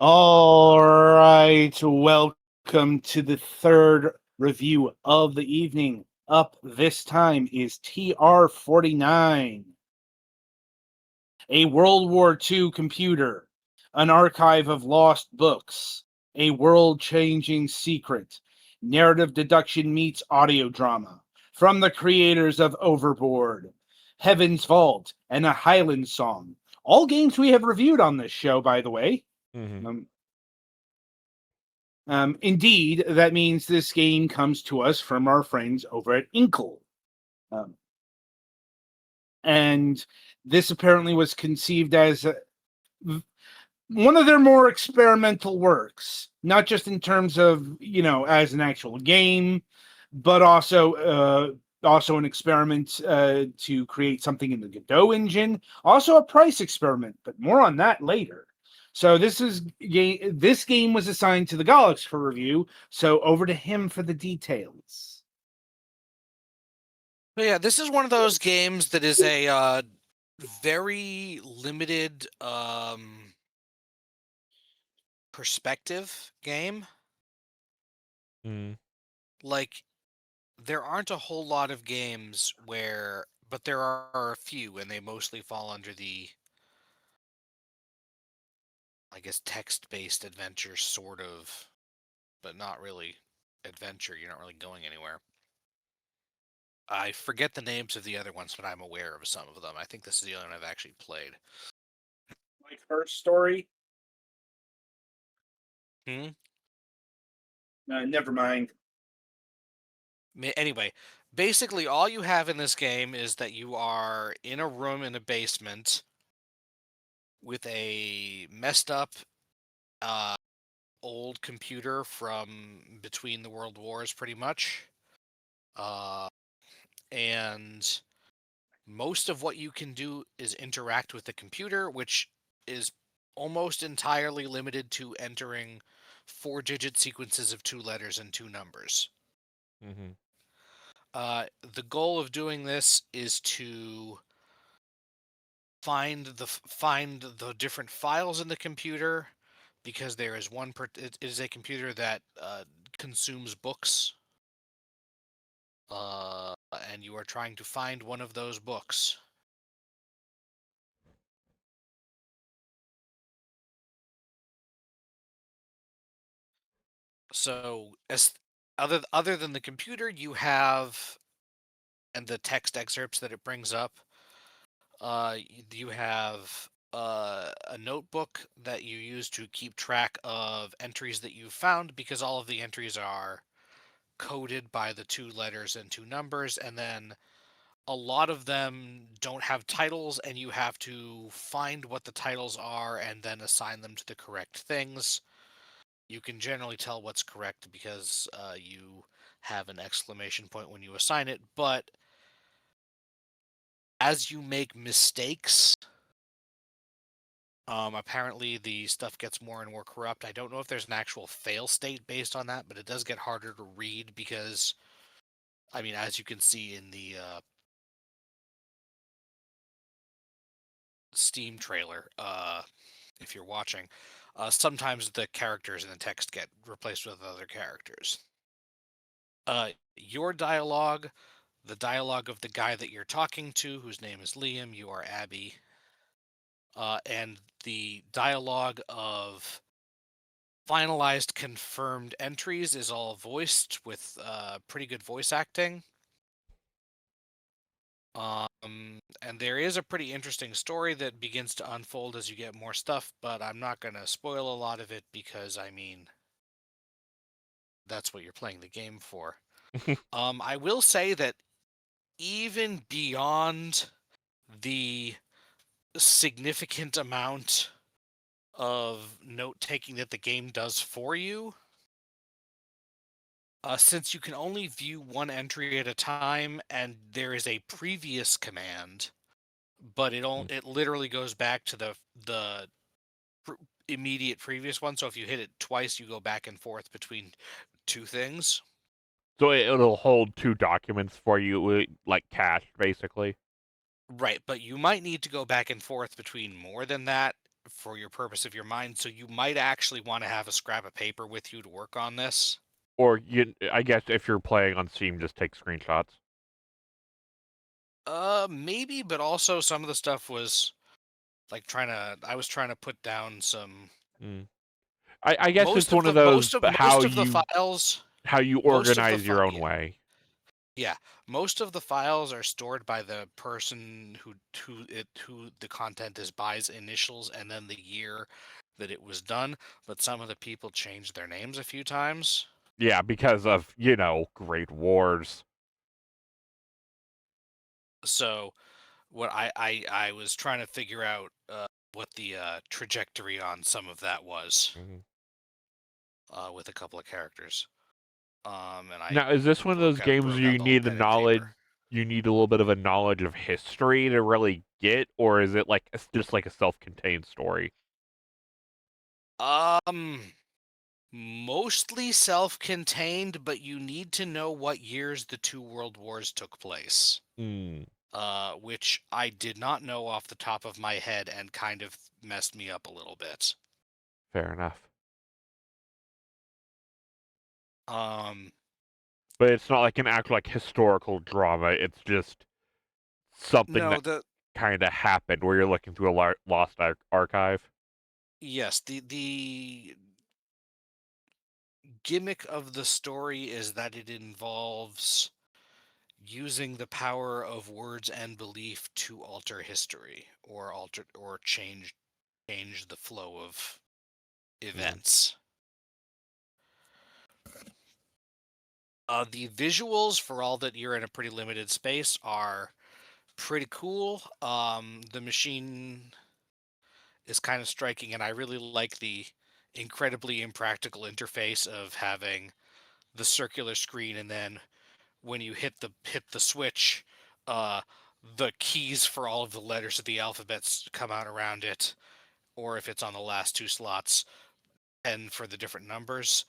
All right, welcome to the third review of the evening. Up this time is TR-49, a World War II computer, an archive of lost books, a world-changing secret, narrative deduction meets audio drama, from the creators of Overboard, Heaven's Vault, and A Highland Song. All games we have reviewed on this show, by the way. Mm-hmm. Indeed, that means this game comes to us from our friends over at Inkle. Um, and this apparently was conceived as one of their more experimental works, not just in terms of, as an actual game, but also an experiment to create something in the Godot engine, also a price experiment, but more on that later. So this game was assigned to the Golux for review, so over to him for the details. But yeah, this is one of those games that is a very limited perspective game. Mm. Like, there aren't a whole lot of games but there are a few, and they mostly fall under the, I guess, text-based adventure, sort of, but not really adventure. You're not really going anywhere. I forget the names of the other ones, but I'm aware of some of them. I think this is the only one I've actually played. Like Her Story? Never mind. Anyway, basically all you have in this game is that you are in a room in a basement with a messed up old computer from between the world wars, pretty much. And most of what you can do is interact with the computer, which is almost entirely limited to entering 4-digit sequences of 2 letters and 2 numbers. Mm-hmm. The goal of doing this is to find the different files in the computer, because there is it is a computer that consumes books, and you are trying to find one of those books. So, as other than the computer, you have, and the text excerpts that it brings up, you have a notebook that you use to keep track of entries that you've found, because all of the entries are coded by the 2 letters and 2 numbers, and then a lot of them don't have titles, and you have to find what the titles are and then assign them to the correct things. You can generally tell what's correct because you have an exclamation point when you assign it, but as you make mistakes, apparently the stuff gets more and more corrupt. I don't know if there's an actual fail state based on that, but it does get harder to read because, I mean, as you can see in the Steam trailer, if you're watching, sometimes the characters in the text get replaced with other characters. Your dialogue, the dialogue of the guy that you're talking to, whose name is Liam, you are Abby, and the dialogue of finalized confirmed entries is all voiced with pretty good voice acting. And there is a pretty interesting story that begins to unfold as you get more stuff, but I'm not going to spoil a lot of it because, I mean, that's what you're playing the game for. I will say that even beyond the significant amount of note-taking that the game does for you, since you can only view one entry at a time, and there is a previous command, but it literally goes back to the immediate previous one. So if you hit it twice, you go back and forth between 2 things. So it'll hold 2 documents for you, like cached, basically. Right, but you might need to go back and forth between more than that for your purpose of your mind, so you might actually want to have a scrap of paper with you to work on this. Or I guess if you're playing on Steam, just take screenshots. Maybe, but also some of the stuff was like I was trying to put down some. Mm. I guess it's one of those how you most of the organize your own yeah, way. yeah, most of the files are stored by the person who the content is by's initials and then the year that it was done, but some of the people changed their names a few times. Yeah, because of, Great Wars. So what I was trying to figure out what the trajectory on some of that was Mhm. with a couple of characters. And I Now, is this one of those games where broke out you the whole need the pen and knowledge, paper. you need a little bit of a knowledge of history to really get, or is it like just like a self-contained story? Um, Mostly self-contained, but you need to know what years the two world wars took place. Hmm, Which I did not know off the top of my head and kind of messed me up a little bit. fair enough. Um, But it's not like an actual like historical drama. It's just something no, that kind of happened where you're looking through a lost archive. yes, the gimmick of the story is that it involves using the power of words and belief to alter history or change the flow of Mm. events. The visuals, for all that you're in a pretty limited space, are pretty cool. The machine is kind of striking, and I really like the incredibly impractical interface of having the circular screen, and then when you hit the switch, uh, the keys for all of the letters of the alphabets come out around it, or if it's on the last two slots, and for the different numbers.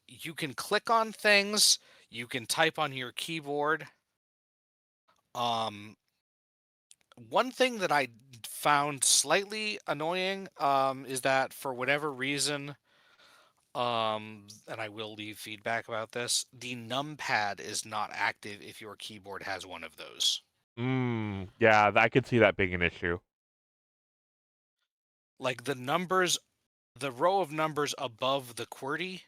You can click on things. You can type on your keyboard. Um, One thing that I found slightly annoying is that for whatever reason, and I will leave feedback about this, the numpad is not active if your keyboard has one of those. Yeah, I could see that being an issue. Like the row of numbers above the QWERTY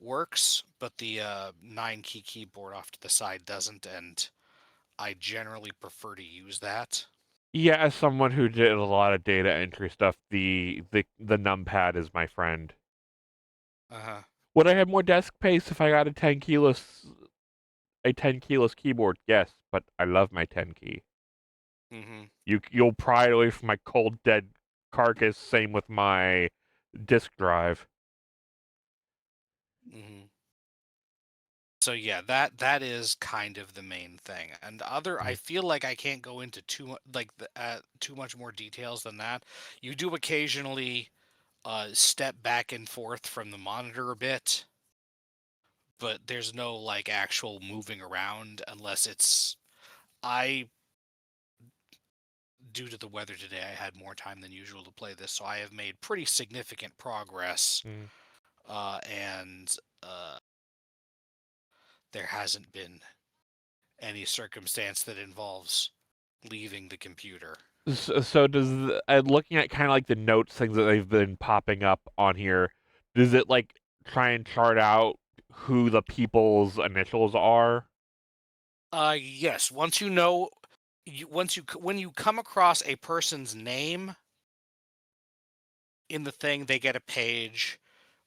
works, but the 9-key keyboard off to the side doesn't, and I generally prefer to use that. Yeah, as someone who did a lot of data entry stuff, the numpad is my friend. Uh-huh. Would I have more desk space if I got a 10 keyless keyboard? Yes, but I love my 10 key. Mm-hmm. You'll pry it away from my cold dead carcass. Same with my disk drive. Mm-hmm. So yeah, that is kind of the main thing. And I Mm. feel like I can't go into too much more details than that. You do occasionally step back and forth from the monitor a bit, but there's no like actual moving around unless it's I due to the weather today, I had more time than usual to play this, so I have made pretty significant progress. Mm. And there hasn't been any circumstance that involves leaving the computer. So looking at kind of like the notes things that they've been popping up on here, does it like try and chart out who the people's initials are? Yes. Once you know, when you come across a person's name in the thing, they get a page.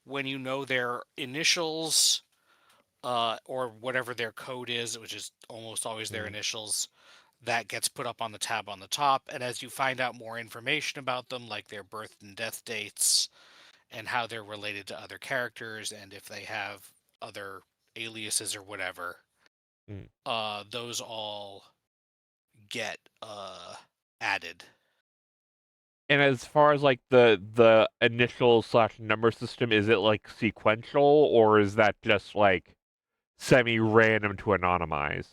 When you know their initials, or whatever their code is, which is almost always their Mm. initials, that gets put up on the tab on the top. And as you find out more information about them, like their birth and death dates, and how they're related to other characters, and if they have other aliases or whatever, Mm. those all get added. And as far as like the initial slash number system, is it like sequential or is that just like semi-random to anonymize?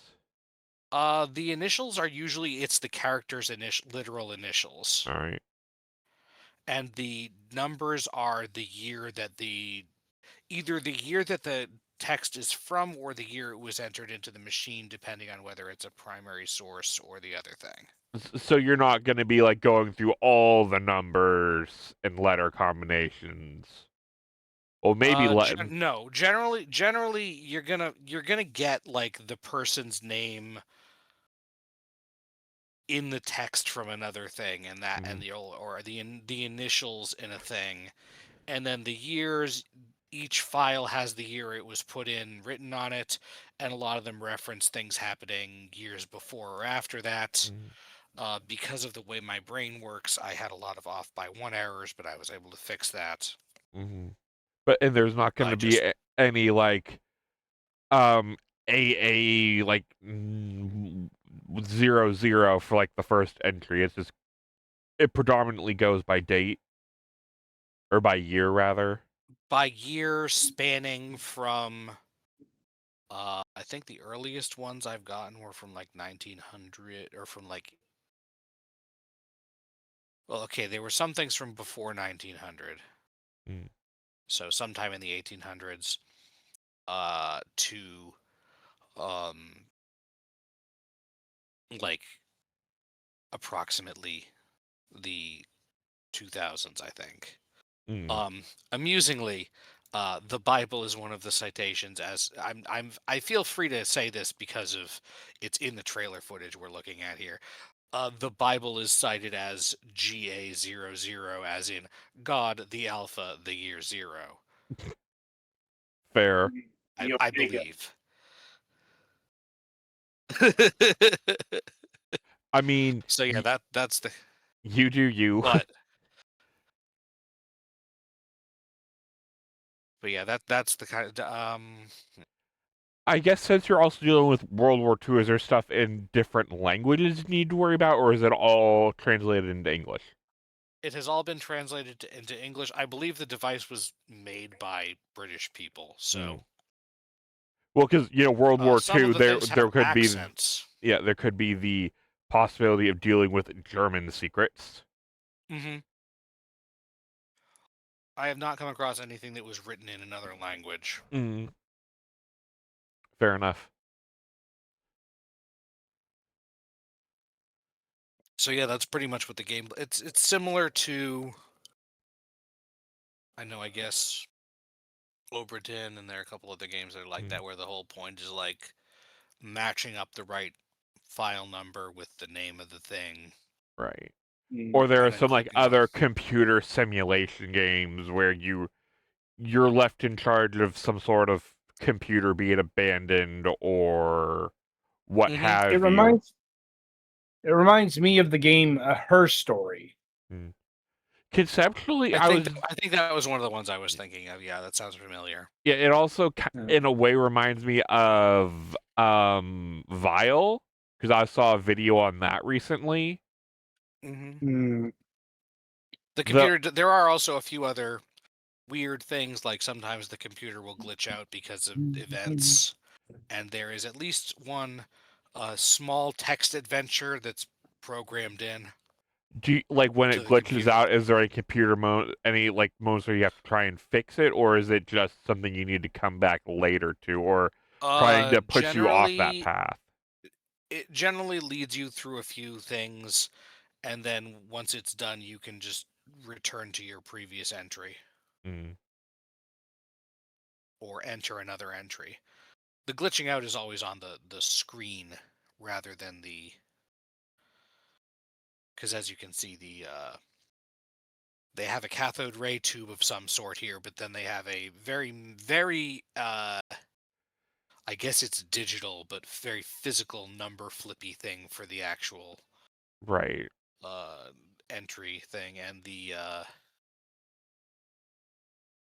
The initials are usually it's the character's literal initials. All right. and the numbers are the year that either the year that the text is from or the year it was entered into the machine, depending on whether it's a primary source or the other thing. So you're not going to be like going through all the numbers and letter combinations. Well, maybe no. Generally, you're gonna get like the person's name in the text from another thing, and that and the initials in a thing, and then the years. Each file has the year it was put in written on it, and a lot of them reference things happening years before or after that. Because of the way my brain works, I had a lot of off by one errors, but I was able to fix that. And there's not going to be any like AA like 00 for like the first entry. It's just it predominantly goes by date or by year rather. By year, spanning from I think the earliest ones I've gotten were from like 1900 or from like well, okay, there were some things from before 1900. So sometime in the 1800s to like approximately the 2000s, I think. Amusingly, the Bible is one of the citations. As I feel free to say this because of it's in the trailer footage we're looking at here. The Bible is cited as GA00, as in God, the Alpha, the year zero. Fair. I believe. I mean, so yeah, that's the. You do you. But yeah, that's the kind of I guess since you're also dealing with World War II, is there stuff in different languages you need to worry about, or is it all translated into English? It has all been translated into English. I believe the device was made by British people, so. Well, because World War Some II, of the things there have could accents. there could be the possibility of dealing with German secrets. I have not come across anything that was written in another language. Fair enough. So yeah, that's pretty much what the game. It's similar to. I guess Obra and there are a couple other games that are like that, where the whole point is like matching up the right file number with the name of the thing. Right. Or there are some like on. other computer simulation games where you're left in charge of some sort of computer being abandoned or what have It reminds me of the game Her Story. Conceptually, I think that was one of the ones I was thinking of. Yeah, that sounds familiar. Yeah, it also in a way reminds me of Vile, because I saw a video on that recently. The computer. There are also a few other weird things, like sometimes the computer will glitch out because of events, and there is at least one small text adventure that's programmed in. Do you, like when it glitches out? Is there any like moments where you have to try and fix it, or is it just something you need to come back later to, or trying to put you off that path? It generally leads you through a few things, and then once it's done, you can just return to your previous entry. Or enter another entry. The glitching out is always on the screen rather than the. Because as you can see, they have a cathode ray tube of some sort here, but then they have a very, very, I guess it's digital, but very physical number flippy thing for the actual right entry thing, and the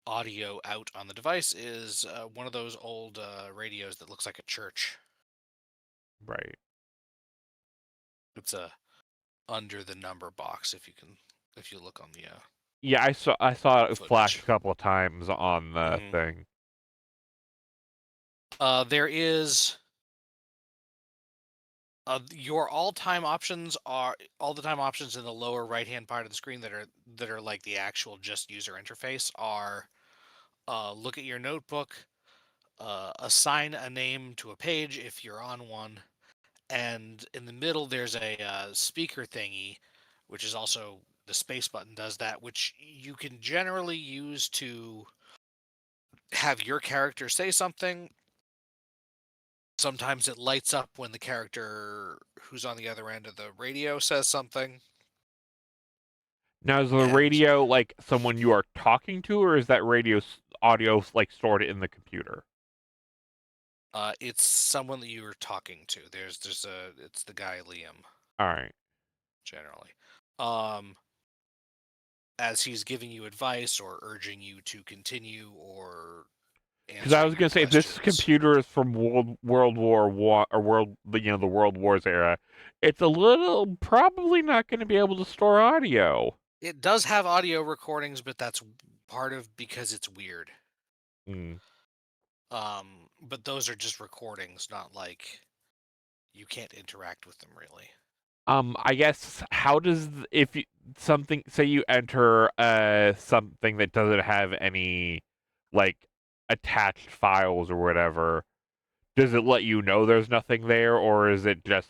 audio out on the device is one of those old radios that looks like a church. Right. It's a under the number box if you look on the yeah, I saw it footage. flash a couple of times on the thing. There is Your all-time options are all the time options in the lower right-hand part of the screen that are like the actual just user interface are look at your notebook, assign a name to a page if you're on one, and in the middle there's a speaker thingy, which is also the space button does that, which you can generally use to have your character say something. Sometimes it lights up when the character who's on the other end of the radio says something. Now, is the And radio like someone you are talking to, or is that radio audio like stored in the computer? it's someone that you were talking to. It's the guy Liam All right. generally. Um, as he's giving you advice or urging you to continue or Because I answering was your gonna say, if this questions. computer is from World War One or the World Wars era, it's a little probably not going to be able to store audio. It does have audio recordings, but that's part of because it's weird. Mm. But those are just recordings, not like you can't interact with them really. I guess how does if you, something say you enter something that doesn't have any like attached files or whatever, does it let you know there's nothing there, or is it just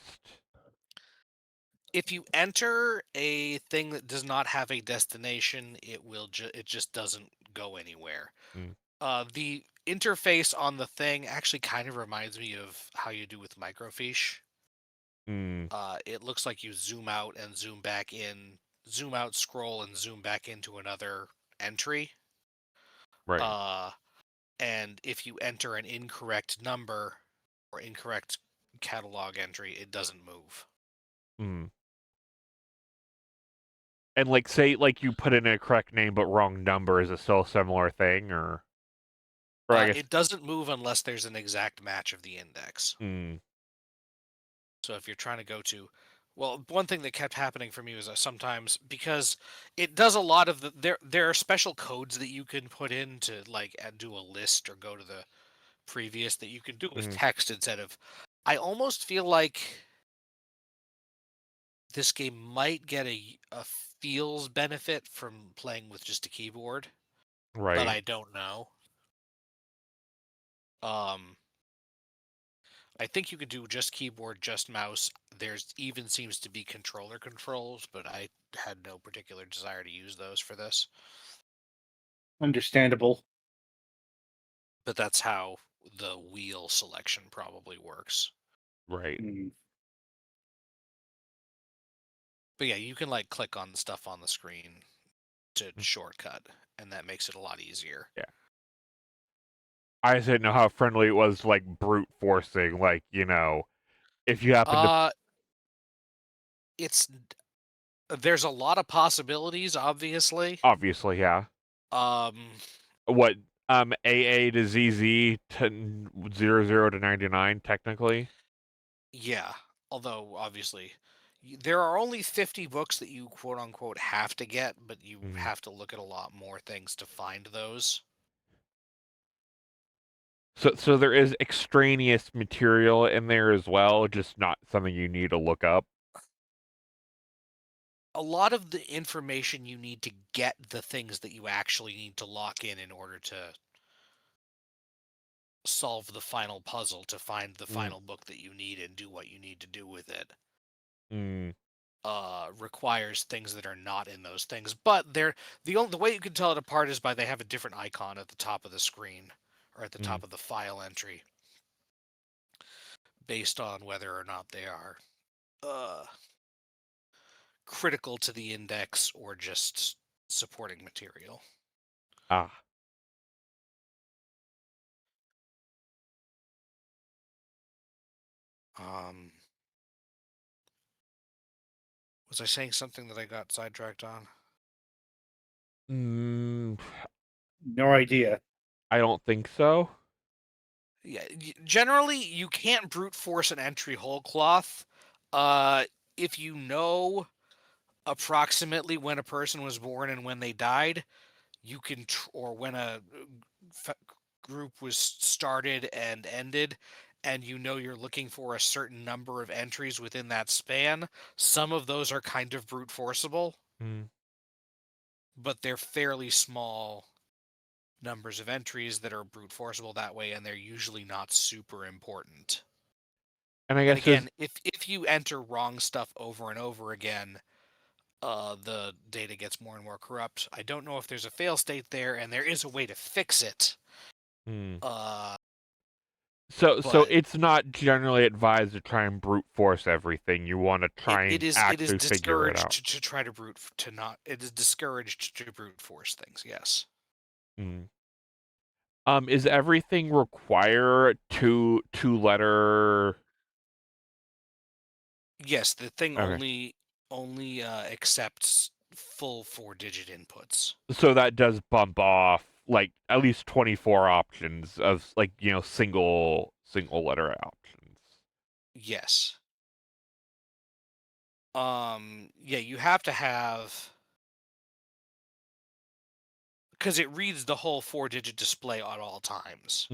If you enter a thing that does not have a destination, it just doesn't go anywhere. mm, The interface on the thing actually kind of reminds me of how you do with microfiche. mm, It looks like you zoom out and zoom back in, zoom out, scroll, and zoom back into another entry. right? Uh, and if you enter an incorrect number or incorrect catalog entry, it doesn't move. Mm. And like say like you put in a correct name but wrong number, is it still a similar thing, or I guess It doesn't move unless there's an exact match of the index. mm, So if you're trying to go to, well, one thing that kept happening for me was sometimes because it does a lot of there are special codes that you can put in to like do a list or go to the previous that you can do with mm, text instead of. I almost feel like this game might get a feels benefit from playing with just a keyboard, but right. I don't know. Um, I think you could do just keyboard, just mouse. There's even seems to be controller controls, but I had no particular desire to use those for this. Understandable. But that's how the wheel selection probably works. Right. Mm. But yeah, you can like click on the stuff on the screen to Mm, shortcut, and that makes it a lot easier. yeah. I just didn't know how friendly it was, like brute forcing, like, if you happen to Uh, it's there's a lot of possibilities, obviously. obviously, yeah. Um, What AA to ZZ to 00 to 99 technically? yeah. Although obviously, there are only 50 books that you quote unquote have to get, but you Mm. have to look at a lot more things to find those. So there is extraneous material in there as well, just not something you need to look up. A lot of the information you need to get the things that you actually need to lock in order to solve the final puzzle to find the Mm. final book that you need and do what you need to do with it Mm. requires things that are not in those things, but the way you can tell it apart is by they have a different icon at the top of the screen or at the Mm. top of the file entry based on whether or not they are uh, critical to the index or just supporting material. Ah. um Was I saying something that I got sidetracked on? Mm, No idea. I don't think so. Yeah, generally you can't brute force an entry whole cloth. Uh, if you know approximately when a person was born and when they died, you can, or when a f- group was started and ended, and you know you're looking for a certain number of entries within that span, some of those are kind of brute forceable, but they're fairly small numbers of entries that are brute forceable that way, and they're usually not super important. And I And guess again, if you enter wrong stuff over and over again, the data gets more and more corrupt. I don't know if there's a fail state there, and there is a way to fix it. So But it's not generally advised to try and brute force everything. You want to try it and is actually figure it discouraged out. to try to it is discouraged to brute force things. Yes. Is everything require two-letter? Yes, the thing Okay. only accepts full 4-digit inputs. So that does bump off like at least 24 options of like, single letter options. Yes. Yeah, you have to have, because it reads the whole 4-digit display at all times.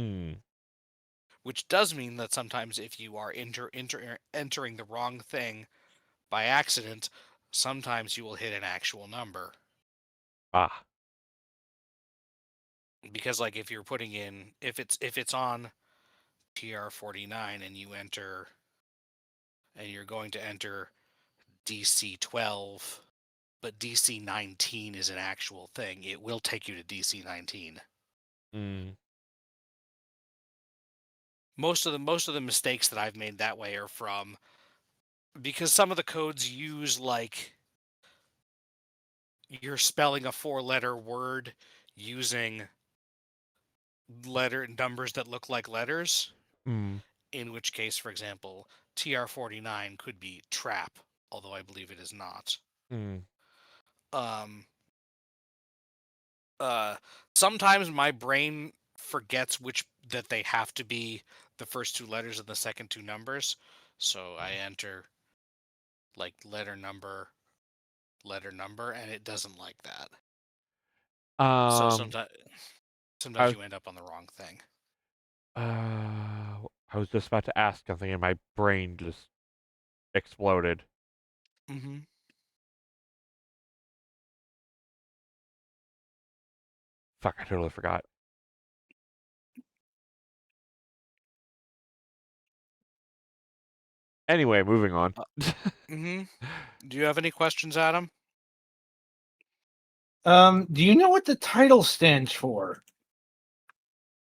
Which does mean that sometimes if you are entering the wrong thing by accident, sometimes you will hit an actual number. Ah. Because like if you're putting in, if it's on TR-49 and you're going to enter DC-12, but DC-19 is an actual thing, it will take you to DC-19. Most of the mistakes that I've made that way are from, because some of the codes use like you're spelling a 4-letter word using letter numbers that look like letters. In which case, for example, TR-49 could be trap, although I believe it is not. Sometimes my brain forgets that they have to be the first 2 letters of the second 2 numbers, so I enter like letter number, and it doesn't like that. So sometimes I you end up on the wrong thing. I was just about to ask something and my brain just exploded. Fuck, I totally forgot. Anyway, moving on. Do you have any questions, Adam? Do you know what the title stands for?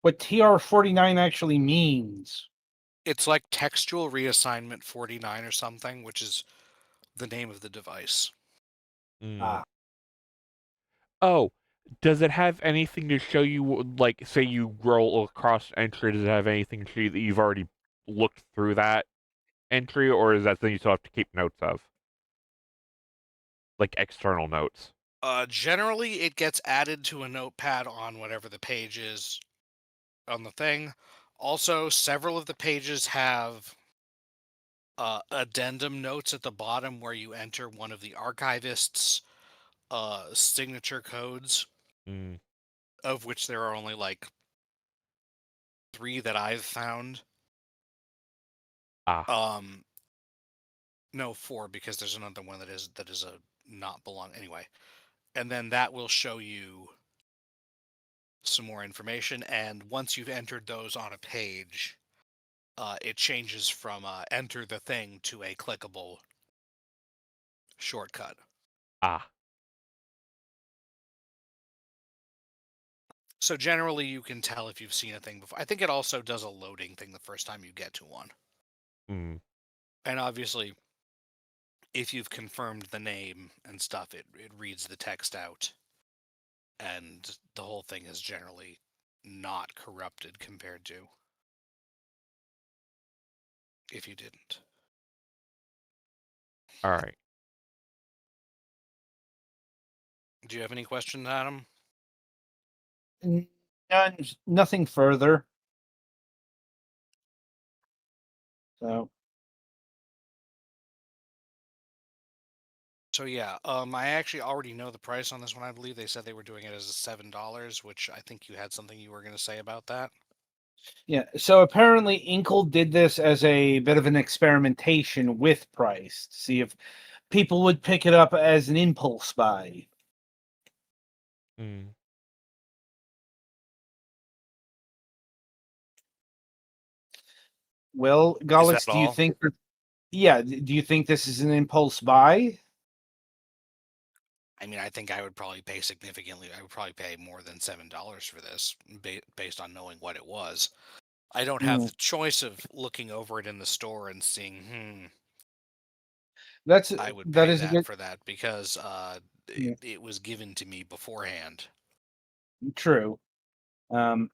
What TR-49 actually means? It's like textual reassignment 49 or something, which is the name of the device. Oh, does it have anything to show you, like, say you roll across entry, does it have anything to show you that you've already looked through that entry, or is that something you still have to keep notes of? Like, external notes? Generally, it gets added to a notepad on whatever the page is on the thing. Also, several of the pages have addendum notes at the bottom where you enter one of the archivist's signature codes, of which there are only like 3 that I've found. No, 4, because there's another one that is a not belong anyway. And then that will show you some more information, and once you've entered those on a page, it changes from enter the thing to a clickable shortcut. So generally you can tell if you've seen a thing before. I think it also does a loading thing the first time you get to one. And obviously, if you've confirmed the name and stuff, it reads the text out. And the whole thing is generally not corrupted compared to if you didn't. All right. Do you have any questions, Adam? Nothing further. So yeah, I actually already know the price on this one. I believe they said they were doing it as $7, which I think you had something you were going to say about that. Yeah, so apparently Inkle did this as a bit of an experimentation with price to see if people would pick it up as an impulse buy. Mm. Well, Is Golux, that do you all? think that, yeah, do you think this is an impulse buy? I mean, I think I would probably pay significantly. I would probably pay more than $7 for this, based on knowing what it was. I don't have Mm, the choice of looking over it in the store and seeing, that's I would that pay is a that good, for that because yeah, it was given to me beforehand. true. Um,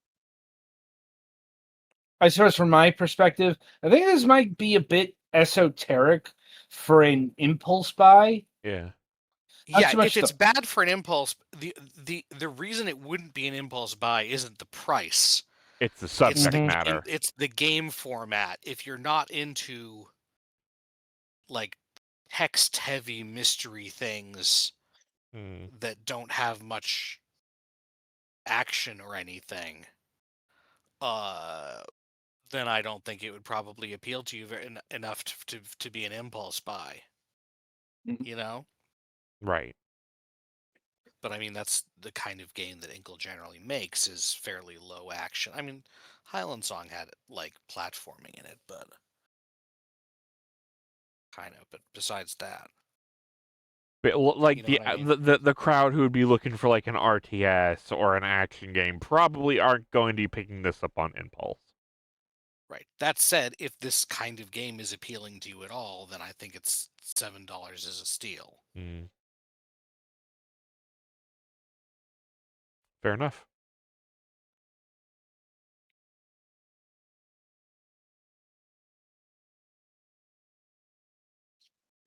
I suppose from my perspective, I think this might be a bit esoteric for an impulse buy. Yeah. Not Yeah, so if much it's the. bad for an impulse, the reason it wouldn't be an impulse buy isn't the price. It's the It's subject the Mhm. game. matter. It's the game format. If you're not into like text-heavy mystery things Mm. that don't have much action or anything, uh, then I don't think it would probably appeal to you enough to be an impulse buy. Mhm. You know. Right. But I mean, that's the kind of game that Inkle generally makes is fairly low action. I mean, Highland Song had like platforming in it, but kind of. But besides that, But you like know what I mean? the crowd who would be looking for like an RTS or an action game probably aren't going to be picking this up on impulse. Right. That said, if this kind of game is appealing to you at all, then I think it's $7 is a steal. Mm. Fair enough.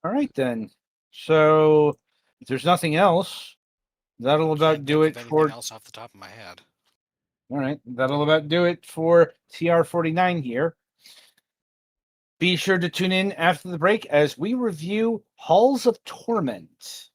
All right then. So if there's nothing else, that'll about Can't do think of it anything for. else off the top of my head. All right, that'll about do it for TR-49 here. Be sure to tune in after the break as we review Halls of Torment.